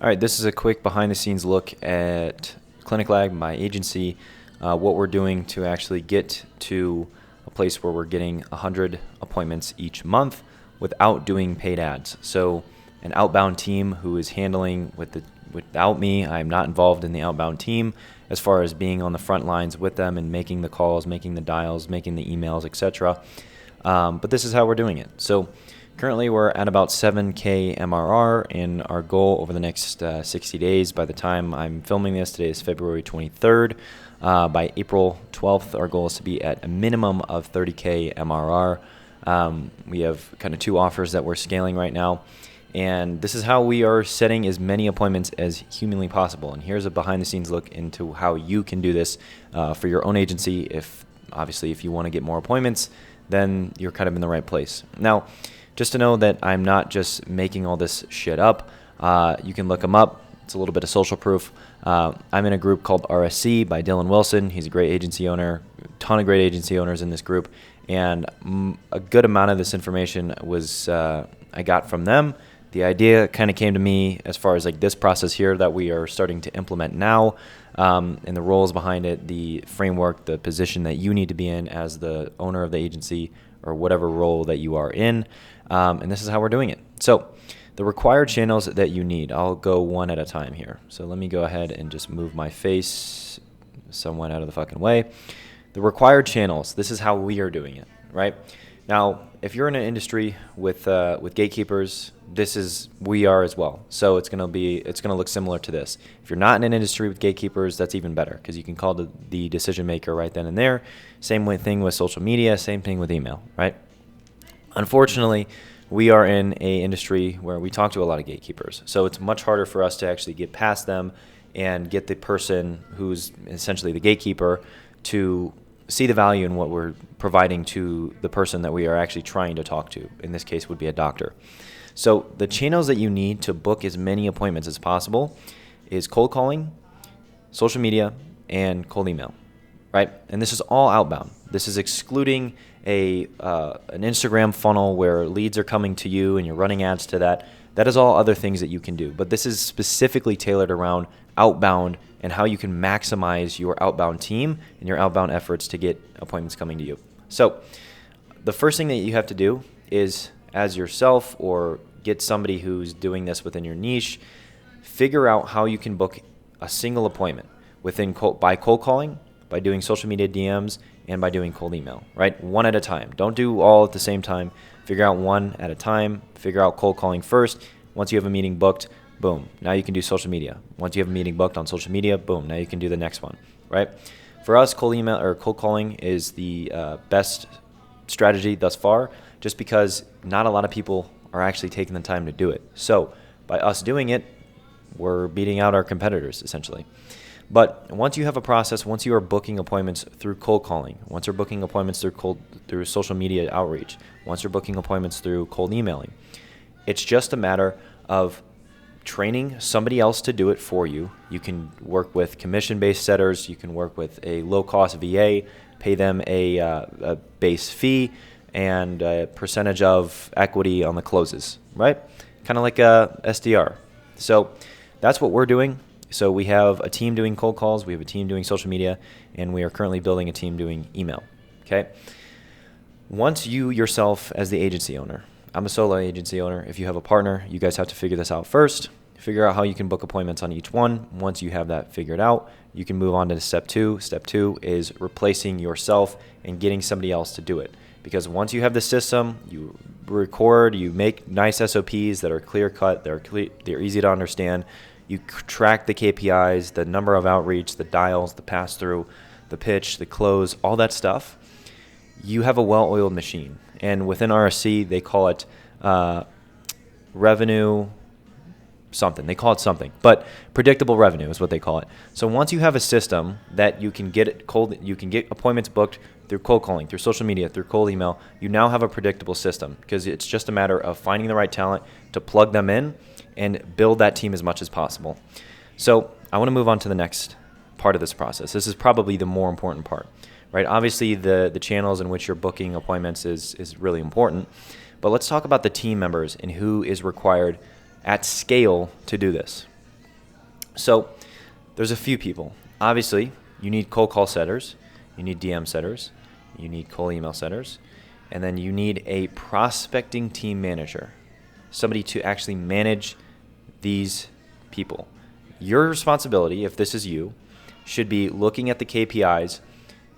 All right, this is a quick behind-the-scenes look at Clinic Lag, my agency, what we're doing to actually get to a place where we're getting 100 appointments each month without doing paid ads. So an outbound team who is handling without me, I'm not involved in the outbound team as far as being on the front lines with them and making the calls, making the dials, making the emails, etc. But this is how we're doing it. So currently, we're at about 7K MRR, and our goal over the next 60 days, by the time I'm filming this, today is February 23rd, by April 12th, our goal is to be at a minimum of 30K MRR. We have kind of two offers that we're scaling right now, and this is how we are setting as many appointments as humanly possible. And here's a behind-the-scenes look into how you can do this for your own agency. Obviously, if you want to get more appointments, then you're kind of in the right place. Now, just to know that I'm not just making all this shit up, you can look them up. It's a little bit of social proof. I'm in a group called RSC by Dylan Wilson. He's a great agency owner, a ton of great agency owners in this group, and a good amount of this information was I got from them. The idea kind of came to me as far as like this process here that we are starting to implement now, and the roles behind it, the framework, the position that you need to be in as the owner of the agency or whatever role that you are in. And this is how we're doing it. So the required channels that you need, I'll go one at a time here. So let me go ahead and just move my face somewhat out of the fucking way. The required channels, this is how we are doing it, right? Now, if you're in an industry with gatekeepers, we are as well. So it's gonna look similar to this. If you're not in an industry with gatekeepers, that's even better because you can call the decision maker right then and there. Same thing with social media, same thing with email, right? Unfortunately, we are in an industry where we talk to a lot of gatekeepers. So it's much harder for us to actually get past them and get the person who's essentially the gatekeeper to see the value in what we're providing to the person that we are actually trying to talk to. In this case, would be a doctor. So the channels that you need to book as many appointments as possible is cold calling, social media, and cold email, right? And this is all outbound. This is excluding an Instagram funnel where leads are coming to you and you're running ads to that. That is all other things that you can do. But this is specifically tailored around outbound and how you can maximize your outbound team and your outbound efforts to get appointments coming to you. So the first thing that you have to do is, as yourself or get somebody who's doing this within your niche, figure out how you can book a single appointment by cold calling, by doing social media DMs, and by doing cold email, right? One at a time. Don't do all at the same time. Figure out one at a time. Figure out cold calling first. Once you have a meeting booked, boom, now you can do social media. Once you have a meeting booked on social media, boom, now you can do the next one, right? For us, cold email or cold calling is the best strategy thus far, just because not a lot of people are actually taking the time to do it. So by us doing it, we're beating out our competitors essentially. But once you have a process, once you are booking appointments through cold calling, once you're booking appointments through social media outreach, once you're booking appointments through cold emailing, it's just a matter of training somebody else to do it for you. You can work with commission-based setters. You can work with a low-cost VA, pay them a base fee and a percentage of equity on the closes, right? Kind of like a SDR. So that's what we're doing. So we have a team doing cold calls, we have a team doing social media, and we are currently building a team doing email, okay? Once you yourself as the agency owner, I'm a solo agency owner. If you have a partner, you guys have to figure this out first. Figure out how you can book appointments on each one. Once you have that figured out, you can move on to step two. Step two is replacing yourself and getting somebody else to do it. Because once you have the system, you record, you make nice SOPs that are clear-cut, they're easy to understand. You track the KPIs, the number of outreach, the dials, the pass-through, the pitch, the close, all that stuff. You have a well-oiled machine. And within RSC, they call it revenue something. They call it something. But predictable revenue is what they call it. So once you have a system that you can get appointments booked through cold calling, through social media, through cold email, you now have a predictable system because it's just a matter of finding the right talent to plug them in and build that team as much as possible. So I want to move on to the next part of this process. This is probably the more important part, right? Obviously, the channels in which you're booking appointments is really important, but let's talk about the team members and who is required at scale to do this. So there's a few people. Obviously, you need cold call setters, you need DM setters, you need cold email setters, and then you need a prospecting team manager, somebody to actually manage these people. Your responsibility, if this is you, should be looking at the KPIs.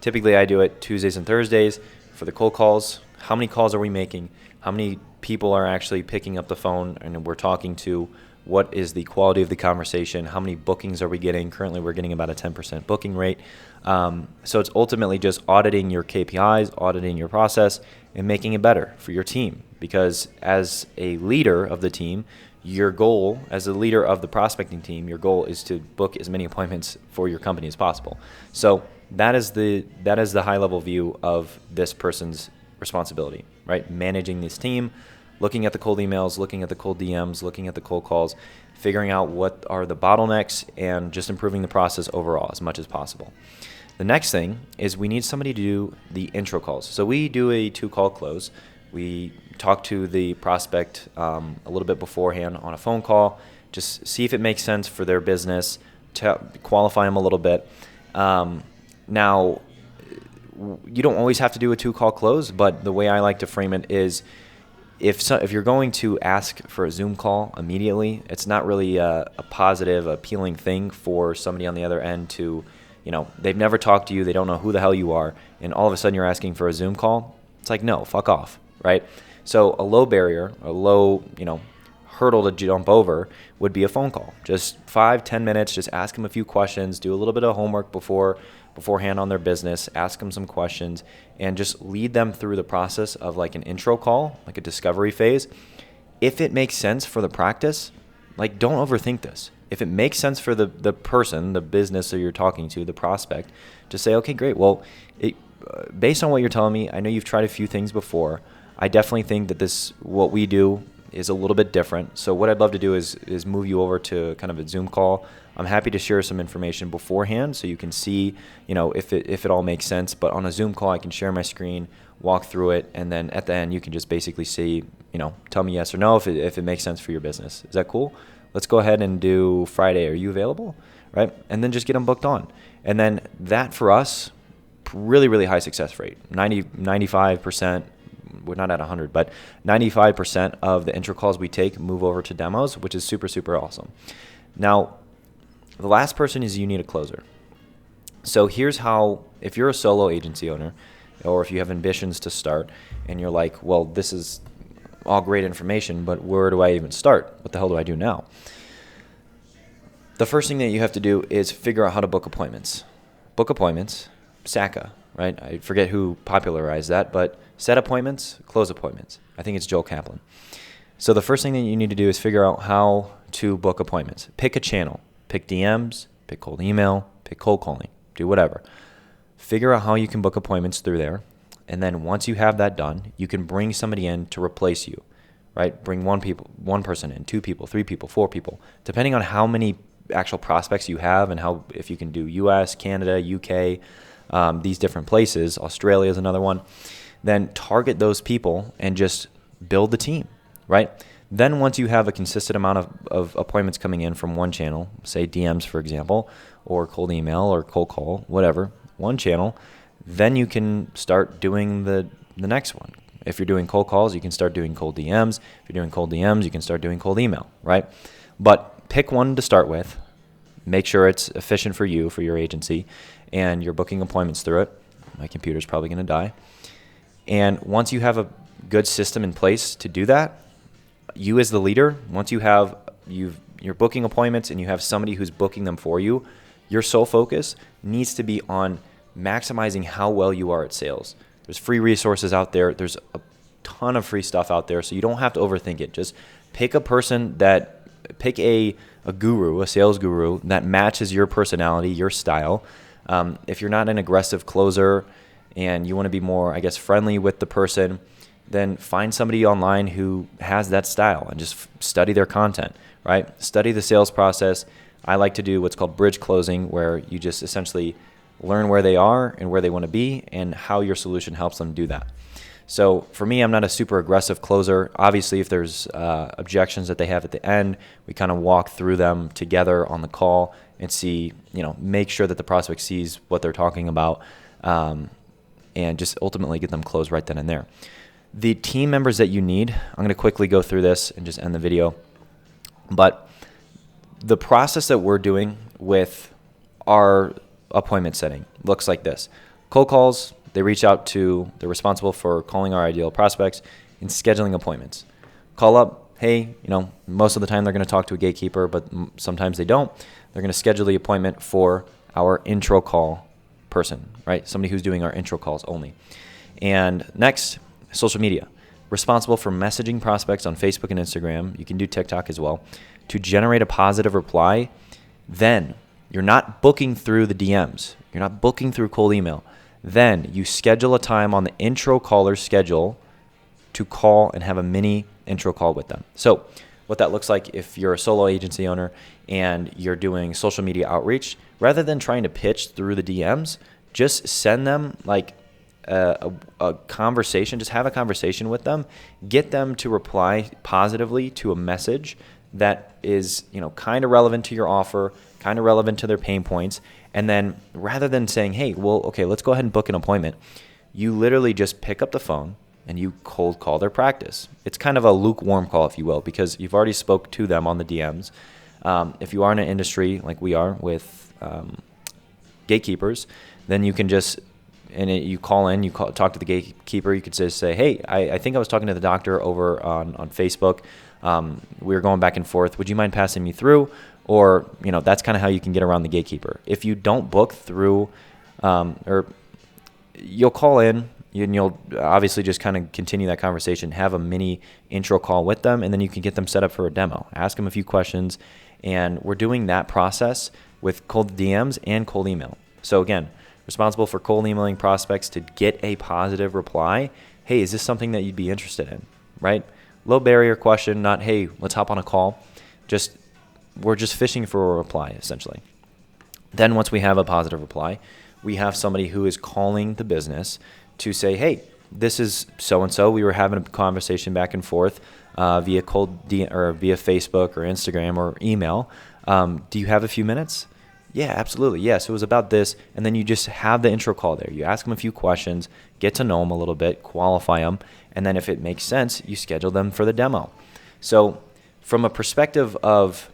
Typically, I do it Tuesdays and Thursdays for the cold calls. How many calls are we making? How many people are actually picking up the phone and we're talking to? What is the quality of the conversation? How many bookings are we getting? Currently, we're getting about a 10% booking rate. So it's ultimately just auditing your KPIs, auditing your process, and making it better for your team. Because as a leader of the team, your goal, as a leader of the prospecting team, your goal is to book as many appointments for your company as possible. So that is the high-level view of this person's responsibility, right? Managing this team, looking at the cold emails, looking at the cold DMs, looking at the cold calls, figuring out what are the bottlenecks, and just improving the process overall as much as possible. The next thing is we need somebody to do the intro calls. So we do a 2-call close. We talk to the prospect a little bit beforehand on a phone call, just see if it makes sense for their business, to qualify them a little bit. Now, you don't always have to do a 2-call close, but the way I like to frame it is if you're going to ask for a Zoom call immediately, it's not really a positive, appealing thing for somebody on the other end to, they've never talked to you, they don't know who the hell you are, and all of a sudden you're asking for a Zoom call. It's like, no, fuck off, right? So a low barrier, a low, hurdle to jump over would be a phone call. Just 5-10 minutes, just ask them a few questions, do a little bit of homework beforehand on their business, ask them some questions, and just lead them through the process of like an intro call, like a discovery phase. If it makes sense for the practice, don't overthink this. If it makes sense for the person, the business that you're talking to, the prospect, just say, okay, great. Well, based on what you're telling me, I know you've tried a few things before. I definitely think that what we do is a little bit different. So what I'd love to do is move you over to kind of a Zoom call. I'm happy to share some information beforehand so you can see, if it all makes sense. But on a Zoom call, I can share my screen, walk through it, and then at the end, you can just basically see, tell me yes or no if it makes sense for your business. Is that cool? Let's go ahead and do Friday. Are you available? Right? And then just get them booked on. And then that for us, really, really high success rate, 95%. We're not at 100, but 95% of the intro calls we take move over to demos, which is super, super awesome. Now, the last person is you need a closer. So here's how, if you're a solo agency owner, or if you have ambitions to start, and you're like, well, this is all great information, but where do I even start? What the hell do I do now? The first thing that you have to do is figure out how to book appointments. Book appointments, SACA, right? I forget who popularized that, but set appointments, close appointments. I think it's Joel Kaplan. So the first thing that you need to do is figure out how to book appointments. Pick a channel. Pick DMs, pick cold email, pick cold calling. Do whatever. Figure out how you can book appointments through there. And then once you have that done, you can bring somebody in to replace you, right? Bring one person in, 2 people, 3 people, 4 people, depending on how many actual prospects you have and if you can do US, Canada, UK, these different places. Australia is another one. Then target those people and just build the team, right? Then once you have a consistent amount of appointments coming in from one channel, say DMs, for example, or cold email or cold call, whatever, one channel, then you can start doing the next one. If you're doing cold calls, you can start doing cold DMs. If you're doing cold DMs, you can start doing cold email, right? But pick one to start with. Make sure it's efficient for you, for your agency, and you're booking appointments through it. My computer's probably going to die. And once you have a good system in place to do that, you as the leader, once you're booking appointments and you have somebody who's booking them for you, your sole focus needs to be on maximizing how well you are at sales. There's free resources out there. There's a ton of free stuff out there, so you don't have to overthink it. Just pick a guru, a sales guru that matches your personality, your style. If you're not an aggressive closer and you want to be more, friendly with the person, then find somebody online who has that style and just study their content, right? Study the sales process. I like to do what's called bridge closing, where you just essentially learn where they are and where they want to be and how your solution helps them do that. So for me, I'm not a super aggressive closer. Obviously, if there's objections that they have at the end, we kind of walk through them together on the call and see, make sure that the prospect sees what they're talking about, and just ultimately get them closed right then and there. The team members that you need, I'm going to quickly go through this and just end the video. But the process that we're doing with our appointment setting looks like this. Cold calls, they're responsible for calling our ideal prospects and scheduling appointments. Call up, hey, most of the time they're going to talk to a gatekeeper, but sometimes they don't. They're going to schedule the appointment for our intro call person, right? Somebody who's doing our intro calls only. And next, social media. Responsible for messaging prospects on Facebook and Instagram. You can do TikTok as well to generate a positive reply. Then you're not booking through the DMs. You're not booking through cold email. Then you schedule a time on the intro caller's schedule to call and have a mini intro call with them. So what that looks like if you're a solo agency owner and you're doing social media outreach, rather than trying to pitch through the DMs, just send them like a conversation, just have a conversation with them, get them to reply positively to a message that is, kind of relevant to your offer, kind of relevant to their pain points. And then rather than saying, hey, well, okay, let's go ahead and book an appointment, you literally just pick up the phone and you cold call their practice. It's kind of a lukewarm call, if you will, because you've already spoke to them on the DMs. If you are in an industry like we are with gatekeepers, then you can just, you call in, talk to the gatekeeper. You could just say, hey, I think I was talking to the doctor over on Facebook. We were going back and forth. Would you mind passing me through? Or, that's kind of how you can get around the gatekeeper. If you don't book through, or you'll call in and you'll obviously just kind of continue that conversation, have a mini intro call with them, and then you can get them set up for a demo. Ask them a few questions. And we're doing that process with cold DMs and cold email. So again, responsible for cold emailing prospects to get a positive reply. Hey, is this something that you'd be interested in, right? Low barrier question, not, hey, let's hop on a call. We're just fishing for a reply, essentially. Then once we have a positive reply, we have somebody who is calling the business to say, hey, this is so-and-so. We were having a conversation back and forth via via Facebook or Instagram or email. Do you have a few minutes? Yeah, absolutely. Yes, it was about this. And then you just have the intro call there. You ask them a few questions, get to know them a little bit, qualify them, and then if it makes sense, you schedule them for the demo. So from a perspective of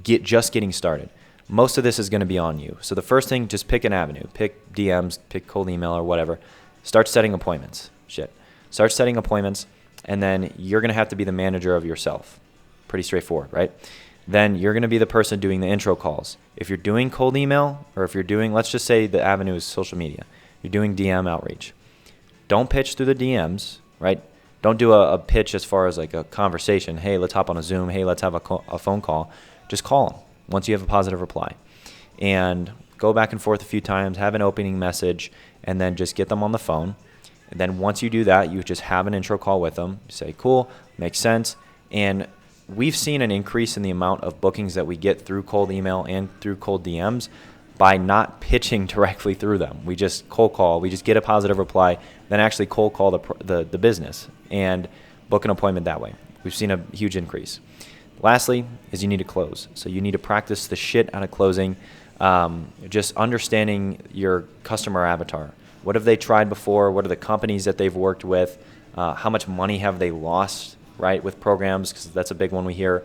just getting started, most of this is going to be on you. So the first thing, just pick an avenue. Pick DMs, pick cold email or whatever. Start setting appointments. Start setting appointments, and then you're going to have to be the manager of yourself. Pretty straightforward, right? Then you're going to be the person doing the intro calls. If you're doing cold email, or if you're doing, let's just say the avenue is social media, you're doing DM outreach. Don't pitch through the DMs, right? Don't do a pitch as far as like a conversation. Hey, let's hop on a Zoom. Hey, let's have a phone call. Just call them once you have a positive reply. And go back and forth a few times, have an opening message, and then just get them on the phone. And then once you do that, you just have an intro call with them. Say, cool, makes sense. And we've seen an increase in the amount of bookings that we get through cold email and through cold DMs by not pitching directly through them. We just cold call, we just get a positive reply, then actually cold call the business and book an appointment that way. We've seen a huge increase. Lastly is you need to close. So you need to practice the shit out of closing, just understanding your customer avatar. What have they tried before? What are the companies that they've worked with? How much money have they lost, right, with programs? Because that's a big one we hear.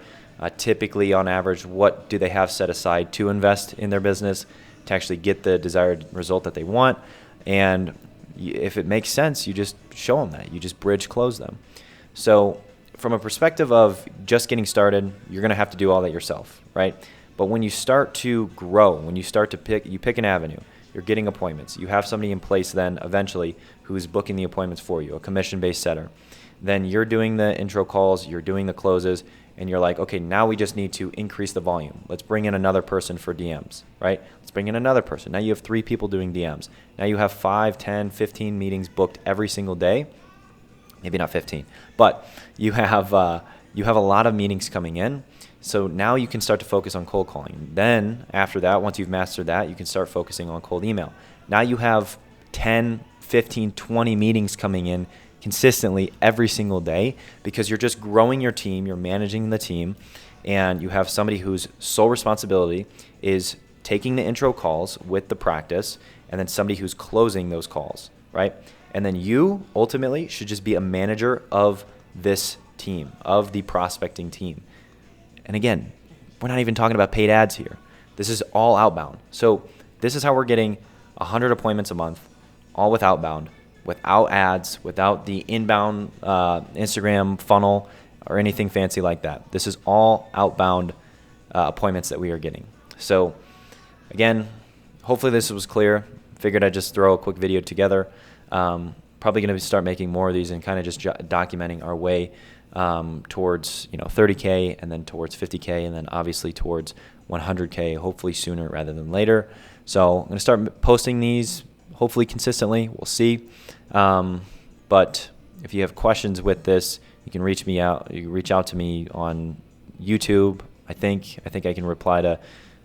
Typically, on average, what do they have set aside to invest in their business to actually get the desired result that they want? And if it makes sense, you just show them that. You just bridge close them. So from a perspective of just getting started, you're going to have to do all that yourself, right? But when you start to grow, when you start to pick an avenue, you're getting appointments. You have somebody in place then eventually who's booking the appointments for you, a commission-based setter. Then you're doing the intro calls, you're doing the closes, and you're like, okay, now we just need to increase the volume. Let's bring in another person for DMs, right? Let's bring in another person. Now you have 3 people doing DMs. Now you have 5, 10, 15 meetings booked every single day. Maybe not 15, but you have a lot of meetings coming in. So now you can start to focus on cold calling. Then after that, once you've mastered that, you can start focusing on cold email. Now you have 10, 15, 20 meetings coming in consistently every single day, because you're just growing your team, you're managing the team, and you have somebody whose sole responsibility is taking the intro calls with the practice, and then somebody who's closing those calls, right? And then you ultimately should just be a manager of this team, of the prospecting team. And again, we're not even talking about paid ads here. This is all outbound. So this is how we're getting 100 appointments a month, all with outbound, without ads, without the inbound Instagram funnel or anything fancy like that. This is all outbound appointments that we are getting. So again, hopefully this was clear. Figured I'd just throw a quick video together. Probably going to start making more of these and kind of just documenting our way towards 30K, and then towards 50K, and then obviously towards 100K, hopefully sooner rather than later. So I'm going to start posting these hopefully consistently. We'll see. But if you have questions with this, you can reach me out. You can reach out to me on YouTube. I think I can reply to,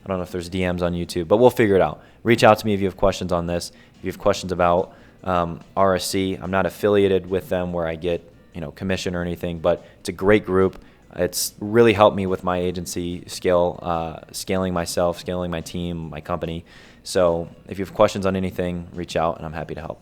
I don't know if there's DMs on YouTube, but we'll figure it out. Reach out to me if you have questions on this. If you have questions about RSC, I'm not affiliated with them where I get commission or anything, but it's a great group. It's really helped me with my agency scaling myself, scaling my team, my company. So if you have questions on anything, reach out and I'm happy to help.